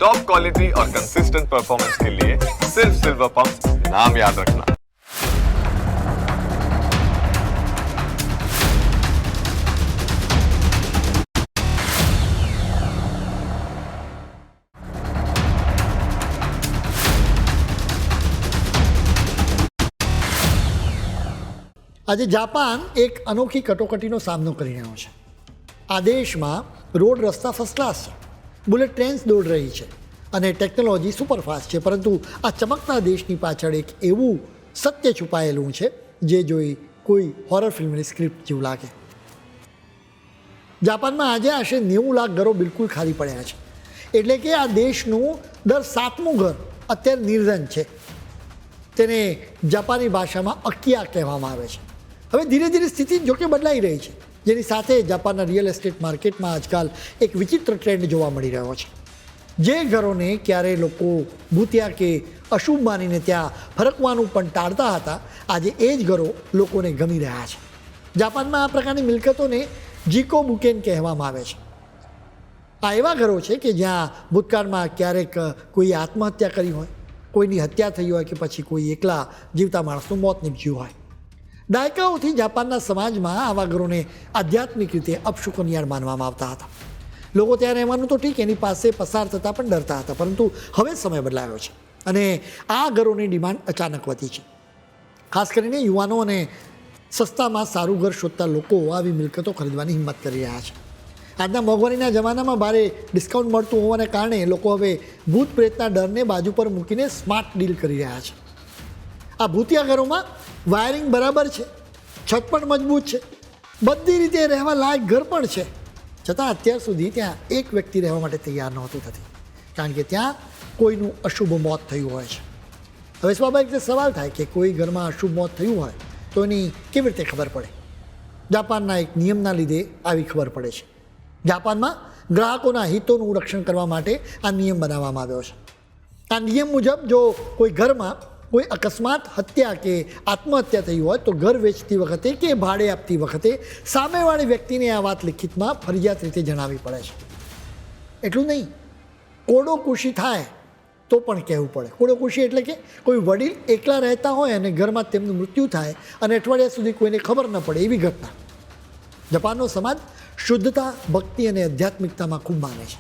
Top quality और consistent performance के लिए सिर्फ सिल्वर पंप नाम याद रखना। આજે જાપાન એક અનોખી કટોકટીનો સામનો કરી રહ્યો છે. આ દેશમાં રોડ રસ્તા ફર્સ્ટ ક્લાસ છે, બુલેટ ટ્રેન્સ દોડ રહી છે અને ટેકનોલોજી સુપરફાસ્ટ છે, પરંતુ આ ચમકતા દેશની પાછળ એક એવું સત્ય છુપાયેલું છે જે જોઈ કોઈ હોરર ફિલ્મની સ્ક્રિપ્ટ જેવું લાગે. જાપાનમાં આજે આશરે 90 લાખ ઘરો બિલકુલ ખાલી પડ્યા છે, એટલે કે આ દેશનું દર 7મું ઘર અત્યારે નિર્ધન છે. તેને જાપાની ભાષામાં અકિયા કહેવામાં આવે છે. હવે ધીરે ધીરે સ્થિતિ જોકે બદલાઈ રહી છે, જેની સાથે જાપાનના રિયલ એસ્ટેટ માર્કેટમાં આજકાલ એક વિચિત્ર ટ્રેન્ડ જોવા મળી રહ્યો છે. જે ઘરોને ક્યારેય લોકો ભૂતિયા કે અશુભ માનીને ત્યાં ફરકવાનું પણ ટાળતા હતા, આજે એ જ ઘરો લોકોને ગમી રહ્યા છે. જાપાનમાં આ પ્રકારની મિલકતોને જીકો બુકેન કહેવામાં આવે છે. આ એવા ઘરો છે કે જ્યાં ભૂતકાળમાં ક્યારેક કોઈ આત્મહત્યા કરી હોય, કોઈની હત્યા થઈ હોય કે પછી કોઈ એકલા જીવતા માણસનું મોત નીપજ્યું હોય. દાયકાઓથી જાપાનના સમાજમાં આવા ઘરોને આધ્યાત્મિક રીતે અપશુકનિયાળ માનવામાં આવતા હતા. લોકો ત્યાં રહેવાનું તો ઠીક, એની પાસે પસાર થતાં પણ ડરતા હતા. પરંતુ હવે સમય બદલાયો છે અને આ ઘરોની ડિમાન્ડ અચાનક વધી છે. ખાસ કરીને યુવાનો અને સસ્તામાં સારું ઘર શોધતા લોકો આવી મિલકતો ખરીદવાની હિંમત કરી રહ્યા છે. આજના મોંઘવારીના જમાનામાં ભારે ડિસ્કાઉન્ટ મળતું હોવાને કારણે લોકો હવે ભૂત પ્રેતના ડરને બાજુ પર મૂકીને સ્માર્ટ ડીલ કરી રહ્યા છે. આ ભૂતિયા ઘરોમાં વાયરિંગ બરાબર છે, છત પણ મજબૂત છે, બધી રીતે રહેવા લાયક ઘર પણ છે, છતાં અત્યાર સુધી ત્યાં એક વ્યક્તિ રહેવા માટે તૈયાર નહોતું થતી, કારણ કે ત્યાં કોઈનું અશુભ મોત થયું હોય છે. હવે સ્વાભાવિક રીતે સવાલ થાય કે કોઈ ઘરમાં અશુભ મોત થયું હોય તો એની કેવી રીતે ખબર પડે? જાપાનના એક નિયમના લીધે આવી ખબર પડે છે. જાપાનમાં ગ્રાહકોના હિતોનું રક્ષણ કરવા માટે આ નિયમ બનાવવામાં આવ્યો છે. આ નિયમ મુજબ જો કોઈ ઘરમાં કોઈ અકસ્માત, હત્યા કે આત્મહત્યા થઈ હોય તો ઘર વેચતી વખતે કે ભાડે આપતી વખતે સામેવાળી વ્યક્તિને આ વાત લિખિતમાં ફરજિયાત રીતે જણાવવી પડે છે. એટલું નહીં, કોડોકુશી થાય તો પણ કહેવું પડે. કોડોકુશી એટલે કે કોઈ વડીલ એકલા રહેતા હોય અને ઘરમાં તેમનું મૃત્યુ થાય અને અઠવાડિયા સુધી કોઈને ખબર ન પડે એવી ઘટના. જાપાનનો સમાજ શુદ્ધતા, ભક્તિ અને આધ્યાત્મિકતામાં ખૂબ માને છે.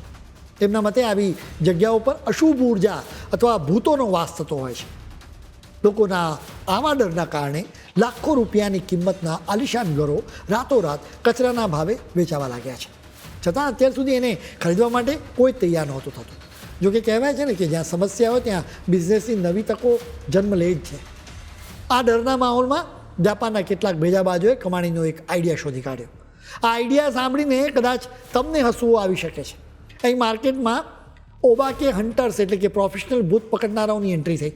તેમના મતે આવી જગ્યાઓ પર અશુભ ઉર્જા અથવા ભૂતોનો વાસ થતો હોય છે. લોકોના આવા ડરના કારણે લાખો રૂપિયાની કિંમતના આલિશાન ઘરો રાતોરાત કચરાના ભાવે વેચાવા લાગ્યા છે. છતાં અત્યાર સુધી એને ખરીદવા માટે કોઈ તૈયાર નહોતું થતું. જોકે કહેવાય છે ને કે જ્યાં સમસ્યા હોય ત્યાં બિઝનેસની નવી તકો જન્મ લે જ છે. આ ડરના માહોલમાં જાપાનના કેટલાક ભેજાબાજોએ કમાણીનો એક આઈડિયા શોધી કાઢ્યો. આ આઈડિયા સાંભળીને કદાચ તમને હસવું આવી શકે છે. અહીં માર્કેટમાં ઓબાકે હન્ટર્સ એટલે કે પ્રોફેશનલ ભૂત પકડનારાઓની એન્ટ્રી થઈ.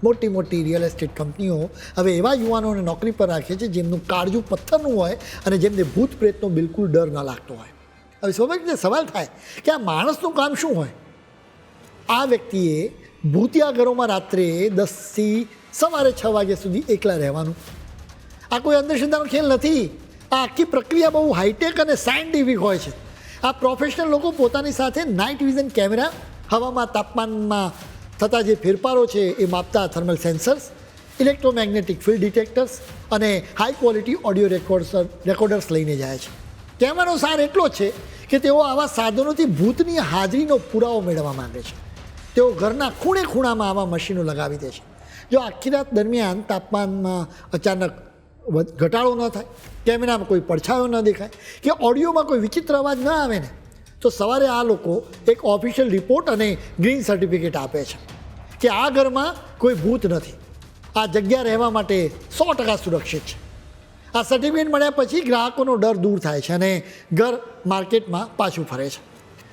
મોટી મોટી રિયલ એસ્ટેટ કંપનીઓ હવે એવા યુવાનોને નોકરી પર રાખે છે જેમનું કાળજું પથ્થરનું હોય અને જેમને ભૂત પ્રેતનો બિલકુલ ડર ન લાગતો હોય. હવે સ્વાભાવિક રીતે સવાલ થાય કે આ માણસનું કામ શું હોય? આ વ્યક્તિએ ભૂતિયા ઘરોમાં રાત્રે 10થી સવારે 6 વાગ્યા સુધી એકલા રહેવાનું. આ કોઈ અંધશ્રદ્ધાનો ખેલ નથી. આ આખી પ્રક્રિયા બહુ હાઈટેક અને સાયન્ટિફિક હોય છે. આ પ્રોફેશનલ લોકો પોતાની સાથે નાઇટ વિઝન કેમેરા, હવામાં તાપમાનમાં થતા જે ફેરફારો છે એ માપતા thermal sensors, electromagnetic field detectors અને હાઈ ક્વોલિટી ઓડિયો રેકોર્ડર્સ લઈને જાય છે. કહેવાનો સાર એટલો જ છે કે તેઓ આવા સાધનોથી ભૂતની હાજરીનો પુરાવો મેળવવા માંગે છે. તેઓ ઘરના ખૂણે ખૂણામાં આવા મશીનો લગાવી દે છે. જો આખી રાત દરમિયાન તાપમાનમાં અચાનક ઘટાડો ન થાય, કેમેરામાં કોઈ પડછાયો ન દેખાય કે ઓડિયોમાં કોઈ વિચિત્ર અવાજ ન આવે ને, તો સવારે આ લોકો એક ઓફિશિયલ રિપોર્ટ અને ગ્રીન સર્ટિફિકેટ આપે છે કે આ ઘરમાં કોઈ ભૂત નથી, આ જગ્યા રહેવા માટે 100% સુરક્ષિત છે. આ સર્ટિફિકેટ મળ્યા પછી ગ્રાહકોનો ડર દૂર થાય છે અને ઘર માર્કેટમાં પાછું ફરે છે.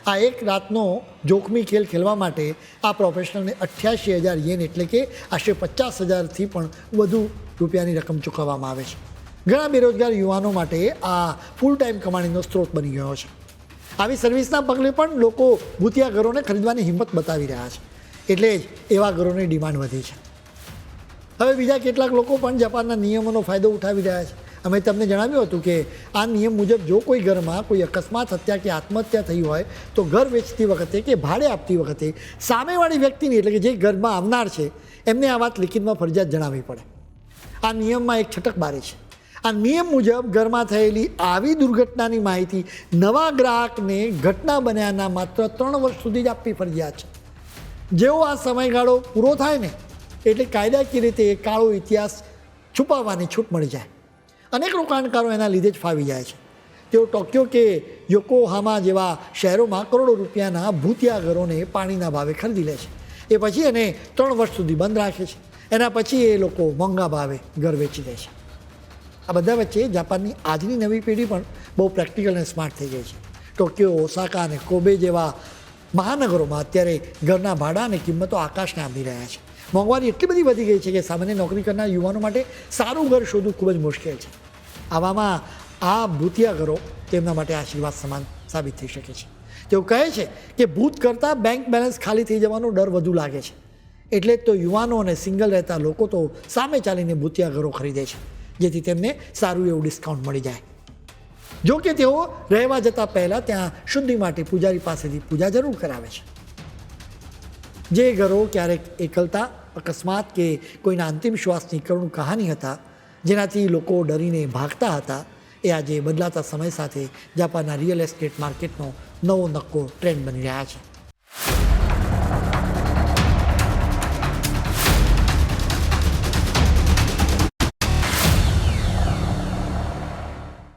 આ એક રાતનો જોખમી ખેલ ખેલવા માટે આ પ્રોફેશનલને 88,000 યેન એટલે કે આશરે 50,000થી પણ વધુ રૂપિયાની રકમ ચૂકવવામાં આવે છે. ઘણા બેરોજગાર યુવાનો માટે આ ફૂલ ટાઈમ કમાણીનો સ્ત્રોત બની ગયો છે. આવી સર્વિસના પગલે પણ લોકો ભૂતિયા ઘરોને ખરીદવાની હિંમત બતાવી રહ્યા છે, એટલે જ એવા ઘરોની ડિમાન્ડ વધી છે. હવે બીજા કેટલાક લોકો પણ જાપાનના નિયમોનો ફાયદો ઉઠાવી રહ્યા છે અમે તમને જણાવ્યું હતું કે આ નિયમ મુજબ જો કોઈ ઘરમાં કોઈ અકસ્માત હત્યા કે આત્મહત્યા થઈ હોય તો ઘર વેચતી વખતે કે ભાડે આપતી વખતે સામેવાળી વ્યક્તિની એટલે કે જે ઘરમાં આવનાર છે એમને આ વાત લિખિતમાં ફરજિયાત જણાવવી પડે. આ નિયમમાં એક છટક બારી છે. આ નિયમ મુજબ ઘરમાં થયેલી આવી દુર્ઘટનાની માહિતી નવા ગ્રાહકને ઘટના બન્યાના માત્ર 3 વર્ષ સુધી જ આપવી ફરજિયાત છે. જેવો આ સમયગાળો પૂરો થાય ને એટલે કાયદાકીય રીતે એ કાળો ઇતિહાસ છુપાવવાની છૂટ મળી જાય. અનેક રોકાણકારો એના લીધે જ ફાવી જાય છે. તેઓ ટોક્યો કે યોકોહામા જેવા શહેરોમાં કરોડો રૂપિયાના ભૂતિયા ઘરોને પાણીના ભાવે ખરીદી લે છે. એ પછી એને 3 વર્ષ સુધી બંધ રાખે છે. એના પછી એ લોકો મોંઘા ભાવે ઘર વેચી દે છે. આ બધા વચ્ચે જાપાનની આજની નવી પેઢી પણ બહુ પ્રેક્ટિકલ અને સ્માર્ટ થઈ ગઈ છે. ટોક્યો, ઓસાકા અને કોબે જેવા મહાનગરોમાં અત્યારે ઘરના ભાડા અને કિંમતો આકાશને આંબી રહ્યા છે. મોંઘવારી એટલી બધી વધી ગઈ છે કે સામાન્ય નોકરી કરનાર યુવાનો માટે સારું ઘર શોધવું ખૂબ જ મુશ્કેલ છે. આવામાં આ ભૂતિયા ઘરો તેમના માટે આશીર્વાદ સમાન સાબિત થઈ શકે છે. તેઓ કહે છે કે ભૂત કરતાં બેંક બેલેન્સ ખાલી થઈ જવાનો ડર વધુ લાગે છે. એટલે જ તો યુવાનો અને સિંગલ રહેતા લોકો તો સામે ચાલીને ભૂતિયા ઘરો ખરીદે છે, જેથી તેમને સારું એવું ડિસ્કાઉન્ટ મળી જાય. જો કે તેઓ રહેવા જતાં પહેલાં ત્યાં શુદ્ધિ માટે પૂજારી પાસેથી પૂજા જરૂર કરાવે છે. જે ઘરો ક્યારેક એકલતા, અકસ્માત કે કોઈના અંતિમ શ્વાસની કરુણ કહાની હતા, જેનાથી લોકો ડરીને ભાગતા હતા, એ આજે બદલાતા સમય સાથે જાપાનના રિયલ એસ્ટેટ માર્કેટનો નવો નક્કો ટ્રેન્ડ બની રહ્યા છે.